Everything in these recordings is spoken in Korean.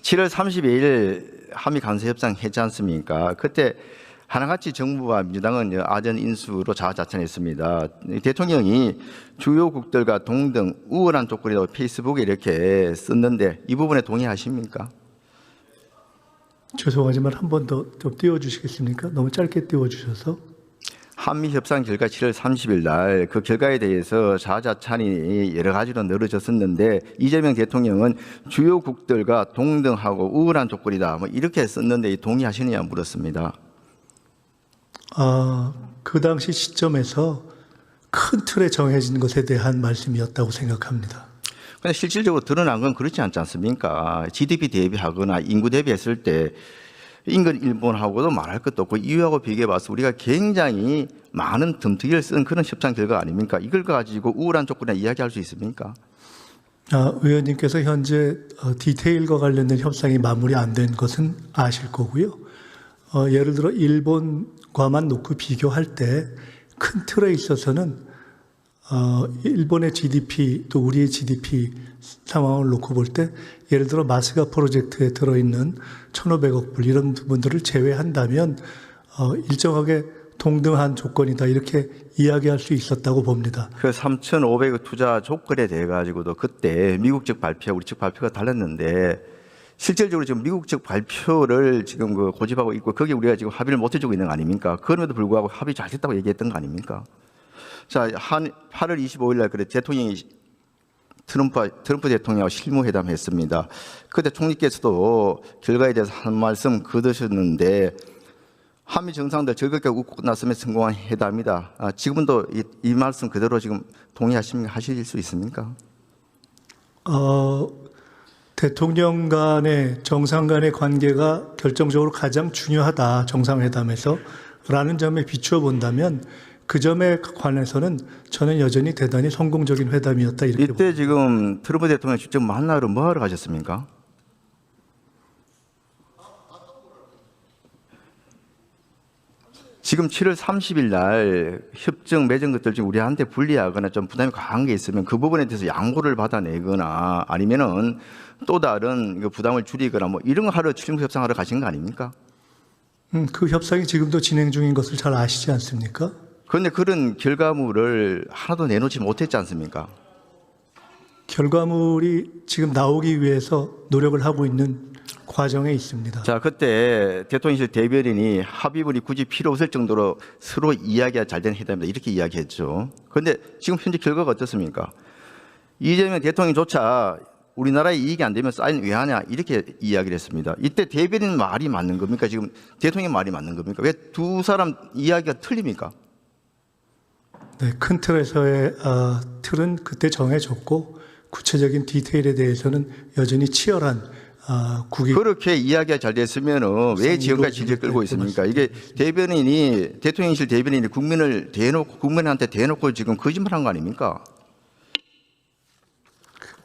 7월 30일 한미 간섭협상 했지 않습니까? 그때 하나같이 정부와 민주당은 아전 인수로 자화자찬했습니다. 대통령이 주요국들과 동등 우월한 조건이라고 페이스북에 이렇게 썼는데 이 부분에 동의하십니까? 죄송하지만 한 번 더 좀 띄워주시겠습니까? 너무 짧게 띄워주셔서. 한미 협상 결과 7월 30일 날 그 결과에 대해서 자화자찬이 여러 가지로 늘어졌었는데 이재명 대통령은 주요국들과 동등하고 우월한 조건이다 뭐 이렇게 썼는데 동의하시느냐 물었습니다. 그 당시 시점에서 큰 틀에 정해진 것에 대한 말씀이었다고 생각합니다. 근데 실질적으로 드러난 건 그렇지 않지 않습니까? GDP 대비하거나 인구 대비했을 때 인근 일본하고도 말할 것도 없고 이유하고 비교해봐서 우리가 굉장히 많은 덤터기를 쓴 그런 협상 결과 아닙니까? 이걸 가지고 우월한 조건에 이야기할 수 있습니까? 의원님께서 현재 디테일과 관련된 협상이 마무리 안 된 것은 아실 거고요. 예를 들어 일본과만 놓고 비교할 때 큰 틀에 있어서는 일본의 GDP 또 우리의 GDP 상황을 놓고 볼 때 예를 들어 마스가 프로젝트에 들어있는 1,500억 불 이런 부분들을 제외한다면 일정하게 동등한 조건이다 이렇게 이야기할 수 있었다고 봅니다. 그 3,500억 투자 조건에 대해 가지고도 그때 미국 측 발표, 우리 측 발표가 달랐는데 실질적으로 지금 미국 측 발표를 지금 고집하고 있고 거기에 우리가 지금 합의를 못 해주고 있는 거 아닙니까? 그럼에도 불구하고 합의 잘 됐다고 얘기했던 거 아닙니까? 자, 8월 25일 날 그래 대통령이 트럼프 대통령하고 실무회담했습니다. 그때 총리께서도 결과에 대해서 한 말씀 거두셨는데 한미 정상들 즐겁게 웃고 끝났으면 성공한 회담이다. 지금도 이 말씀 그대로 지금 하실 수 있습니까? 대통령 간의 정상 간의 관계가 결정적으로 가장 중요하다 정상회담에서 라는 점에 비추어 본다면 그 점에 관해서는 저는 여전히 대단히 성공적인 회담이었다 이렇게 이때 봅니다. 지금 트럼프 대통령 직접 만나러 뭐하러 가셨습니까? 지금 7월 30일 날 협정 맺은 것들 중 우리한테 불리하거나 좀 부담이 강한 게 있으면 그 부분에 대해서 양보를 받아내거나 아니면은 또 다른 그 부담을 줄이거나 뭐 이런 거 하러 출입 협상하러 가신 거 아닙니까? 그 협상이 지금도 진행 중인 것을 잘 아시지 않습니까? 그런데 그런 결과물을 하나도 내놓지 못했지 않습니까? 결과물이 지금 나오기 위해서 노력을 하고 있는 과정에 있습니다. 자, 그때 대통령실 대변인이 합의문이 굳이 필요 없을 정도로 서로 이야기가 잘 된 회담이다 이렇게 이야기했죠. 그런데 지금 현재 결과가 어떻습니까? 이재명 대통령조차 우리나라에 이익이 안 되면 사인 왜 하냐 이렇게 이야기를 했습니다. 이때 대변인 말이 맞는 겁니까? 지금 대통령 말이 맞는 겁니까? 왜 두 사람 이야기가 틀립니까? 네, 큰 틀에서의 틀은 그때 정해졌고 구체적인 디테일에 대해서는 여전히 치열한 국익. 그렇게 이야기가 잘 됐으면 왜 지금까지 질질 끌고 있습니까? 이게 대통령실 대변인이 국민한테 대놓고 지금 거짓말한 거 아닙니까?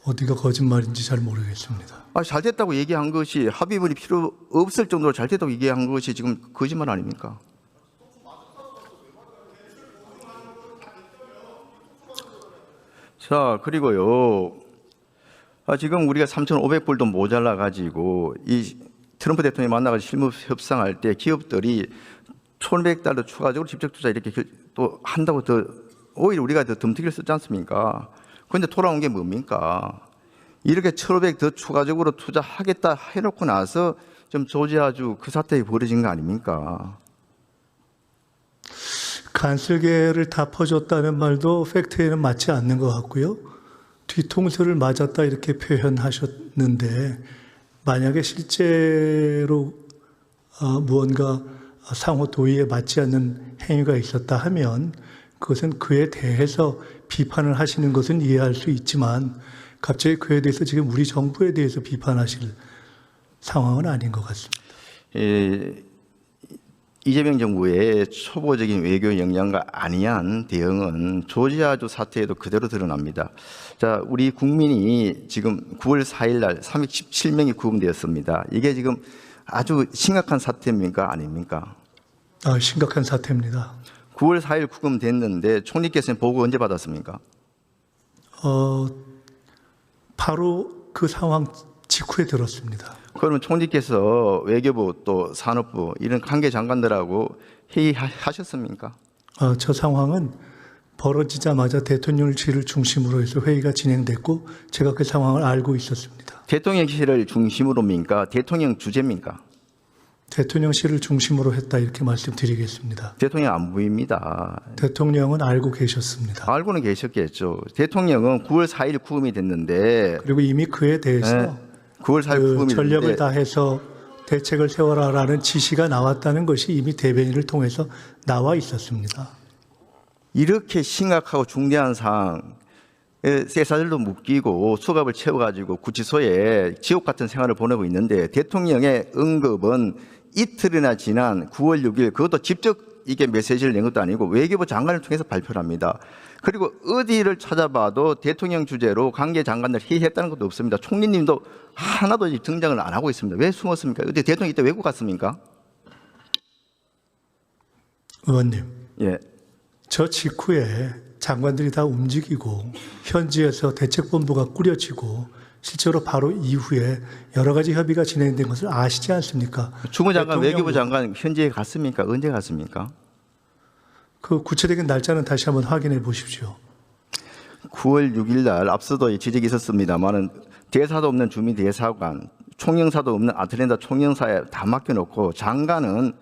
어디가 거짓말인지 잘 모르겠습니다. 잘 됐다고 얘기한 것이 합의문이 필요 없을 정도로 잘 됐다고 얘기한 것이 지금 거짓말 아닙니까? 자, 그리고요. 지금 우리가 3,500불도 모자라 가지고 이 트럼프 대통령이 만나가지고 실무 협상할 때 기업들이 1,100달러 추가적으로 직접 투자 이렇게 또 한다고 더 오히려 우리가 더 덤터기를 쓰지 않습니까? 그런데 돌아온 게 뭡니까? 이렇게 1,500 더 추가적으로 투자하겠다 해놓고 나서 좀 조지아주 그 사태가 벌어진 거 아닙니까? 간슬개를 다 퍼줬다는 말도 팩트에는 맞지 않는 것 같고요. 뒤통수를 맞았다 이렇게 표현하셨는데 만약에 실제로 무언가 상호 도의에 맞지 않는 행위가 있었다 하면 그것은 그에 대해서 비판을 하시는 것은 이해할 수 있지만 갑자기 그에 대해서 지금 우리 정부에 대해서 비판하실 상황은 아닌 것 같습니다. 이재명 정부의 초보적인 외교 역량과 안이한 대응은 조지아주 사태에도 그대로 드러납니다. 자, 우리 국민이 지금 9월 4일 날 317명이 구금되었습니다. 이게 지금 아주 심각한 사태입니까? 아닙니까? 심각한 사태입니다. 9월 4일 구금됐는데 총리께서는 보고 언제 받았습니까? 바로 그 상황 직후에 들었습니다. 그러면 총리께서 외교부 또 산업부 이런 관계 장관들하고 회의하셨습니까? 저 상황은 벌어지자마자 대통령실을 중심으로 해서 회의가 진행됐고 제가 그 상황을 알고 있었습니다. 대통령실을 중심으로입니까? 대통령 주재입니까? 대통령실을 중심으로 했다 이렇게 말씀드리겠습니다. 대통령 안 보입니다. 대통령은 알고 계셨습니다. 알고는 계셨겠죠. 대통령은 9월 4일 구금이 됐는데 그리고 이미 그에 대해서 9월 4일 구금이 전력을 됐는데 다해서 대책을 세워라라는 지시가 나왔다는 것이 이미 대변인을 통해서 나와 있었습니다. 이렇게 심각하고 중대한 사항 쇠사슬도 묶이고 수갑을 채워가지고 구치소에 지옥 같은 생활을 보내고 있는데 대통령의 응급은 이틀이나 지난 9월 6일 그것도 직접 이게 메시지를 낸 것도 아니고 외교부 장관을 통해서 발표를 합니다. 그리고 어디를 찾아봐도 대통령 주재로 관계 장관들 회의했다는 것도 없습니다. 총리님도 하나도 등장을 안 하고 있습니다. 왜 숨었습니까? 어디 대통령 이때 외국 갔습니까? 의원님, 예. 저 직후에 장관들이 다 움직이고 현지에서 대책본부가 꾸려지고 실제로 바로 이후에 여러 가지 협의가 진행된 것을 아시지 않습니까? 주무 장관, 대통령- 외교부 장관 현지에 갔습니까? 언제 갔습니까? 그 구체적인 날짜는 다시 한번 확인해 보십시오. 9월 6일 날 앞서도 지적이 있었습니다만은 대사도 없는 주미 대사관, 총영사도 없는 아틀랜타 총영사에 다 맡겨놓고 장관은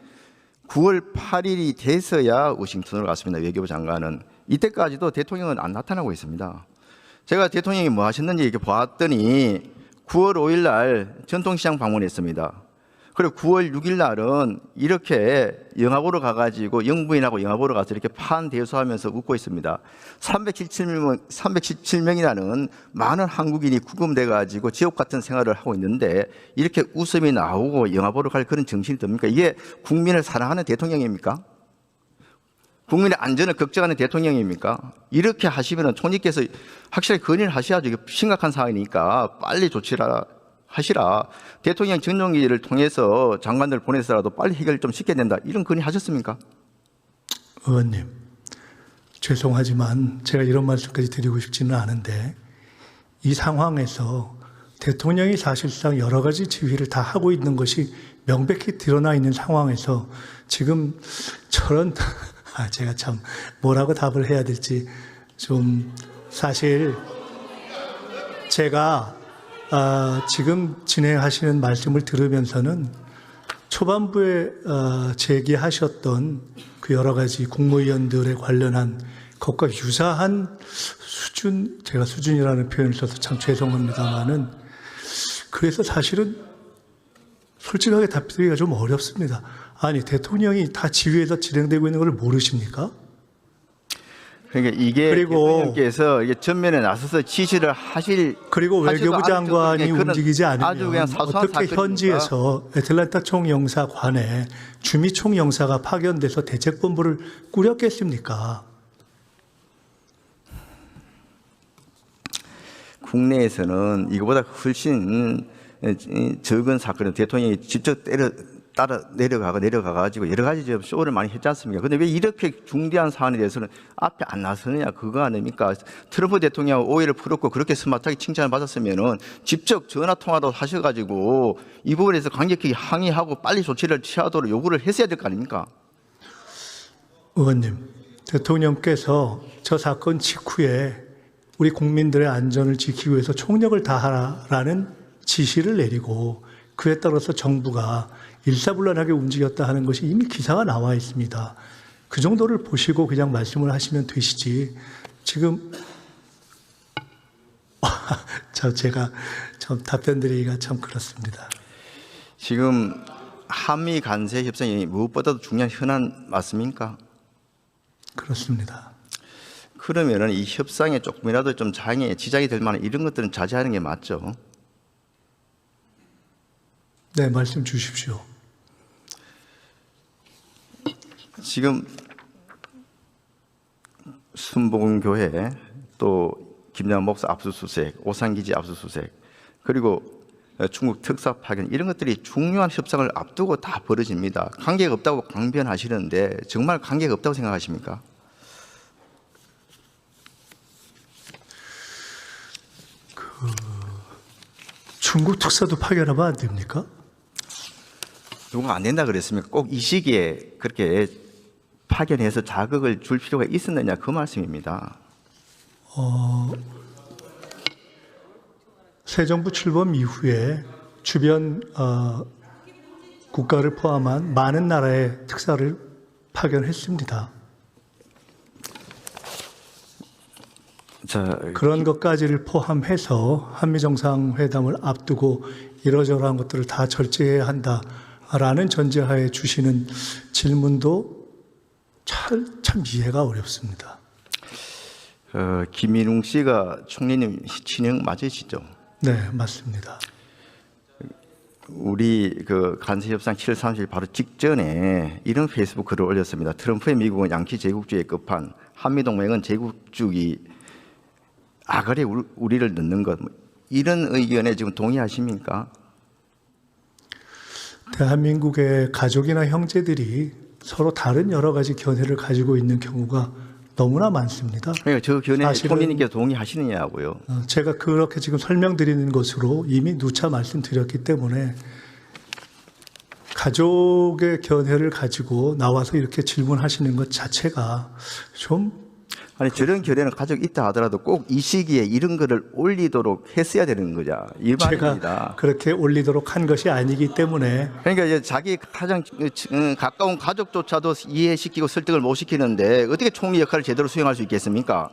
9월 8일이 돼서야 워싱턴으로 갔습니다. 외교부 장관은. 이때까지도 대통령은 안 나타나고 있습니다. 제가 대통령이 뭐 하셨는지 이렇게 봤더니 9월 5일 날 전통시장 방문했습니다. 그리고 9월 6일 날은 이렇게 영화 보러 가가지고 영부인하고 영화 보러 가서 이렇게 판대수하면서 웃고 있습니다. 317명이라는 많은 한국인이 구금돼가지고 지옥 같은 생활을 하고 있는데 이렇게 웃음이 나오고 영화 보러 갈 그런 정신이 듭니까? 이게 국민을 사랑하는 대통령입니까? 국민의 안전을 걱정하는 대통령입니까? 이렇게 하시면 총리께서 확실히 건의를 하셔야죠. 이게 심각한 상황이니까 빨리 조치를 하시라. 대통령 전용기를 통해서 장관들 보내서라도 빨리 해결 좀 시켜야 된다. 이런 건의 하셨습니까? 의원님, 죄송하지만 제가 이런 말씀까지 드리고 싶지는 않은데 이 상황에서 대통령이 사실상 여러 가지 지휘를 다 하고 있는 것이 명백히 드러나 있는 상황에서 지금 저런 제가 참 뭐라고 답을 해야 될지 좀 사실 제가 지금 진행하시는 말씀을 들으면서는 초반부에 제기하셨던 그 여러 가지 국무위원들에 관련한 것과 유사한 수준, 제가 수준이라는 표현을 써서 참 죄송합니다만은 그래서 사실은 솔직하게 답드리기가 좀 어렵습니다. 아니, 대통령이 다 지휘해서 진행되고 있는 걸 모르십니까? 그러니까 이게 그리고- 대통령께서 이게 전면에 나서서 지시를 그리고 외교부 장관이 그런 움직이지 아주 그냥 않으면 사소한 어떻게 사건입니까? 현지에서 애틀랜타 총영사관에 주미 총영사가 파견돼서 대책본부를 꾸렸겠습니까? 국내에서는 이거보다 훨씬 적은 사건을 대통령이 직접 따라 내려가가지고 여러 가지 좀 쇼를 많이 했지 않습니까? 근데 왜 이렇게 중대한 사안에 대해서는 앞에 안 나서느냐, 그거 아닙니까? 트럼프 대통령 오해를 풀었고 그렇게 스마트하게 칭찬을 받았으면은 직접 전화 통화도 하셔가지고 이 부분에서 강력하게 항의하고 빨리 조치를 취하도록 요구를 했어야 될 거 아닙니까? 의원님, 대통령께서 저 사건 직후에 우리 국민들의 안전을 지키기 위해서 총력을 다하라는 지시를 내리고 그에 따라서 정부가 일사불란하게 움직였다 하는 것이 이미 기사가 나와 있습니다. 그 정도를 보시고 그냥 말씀을 하시면 되시지. 지금 제가 좀 답변 드리기가 참 그렇습니다. 지금 한미 간세 협상이 무엇보다도 중요한 현안 맞습니까? 그렇습니다. 그러면은 이 협상에 조금이라도 좀 장애, 지장이 될 만한 이런 것들은 자제하는 게 맞죠. 네, 말씀 주십시오. 지금 순복음교회 또 김양 목사 압수수색, 오산기지 압수수색, 그리고 중국 특사 파견 이런 것들이 중요한 협상을 앞두고 다 벌어집니다. 관계가 없다고 강변하시는데 정말 관계가 없다고 생각하십니까? 중국 특사도 파견하면 안 됩니까? 누가 안 된다 그랬습니까? 꼭 이 시기에 그렇게 파견해서 자극을 줄 필요가 있었느냐 그 말씀입니다. 새 정부 출범 이후에 주변 국가를 포함한 많은 나라의 특사를 파견했습니다. 자, 그런 것까지를 포함해서 한미 정상회담을 앞두고 이러저러한 것들을 다 절제해야 한다라는 전제하에 주시는 질문도 참 이해가 어렵습니다. 김민웅 씨가 총리님 친형 맞으시죠? 네, 맞습니다. 우리 그 간세 협상 7월 30일 바로 직전에 이런 페이스북 글을 올렸습니다. 트럼프의 미국은 양키 제국주의의 끝판, 한미 동맹은 제국주의 아가리에 우리를 넣는 것, 이런 의견에 지금 동의하십니까? 대한민국의 가족이나 형제들이 서로 다른 여러 가지 견해를 가지고 있는 경우가 너무나 많습니다. 그러니까 저 견해에 사실은 총리님께서 동의하시느냐고요. 제가 그렇게 지금 설명드리는 것으로 이미 누차 말씀드렸기 때문에 가족의 견해를 가지고 나와서 이렇게 질문하시는 것 자체가 좀 아니 저런 견해는 가족 있다 하더라도 꼭 이 시기에 이런 거를 올리도록 했어야 되는 거죠. 일반입니다. 제가 그렇게 올리도록 한 것이 아니기 때문에 그러니까 이제 자기 가장 가까운 가족조차도 이해시키고 설득을 못 시키는데 어떻게 총리 역할을 제대로 수행할 수 있겠습니까?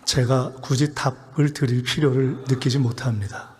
제가 굳이 답을 드릴 필요를 느끼지 못합니다.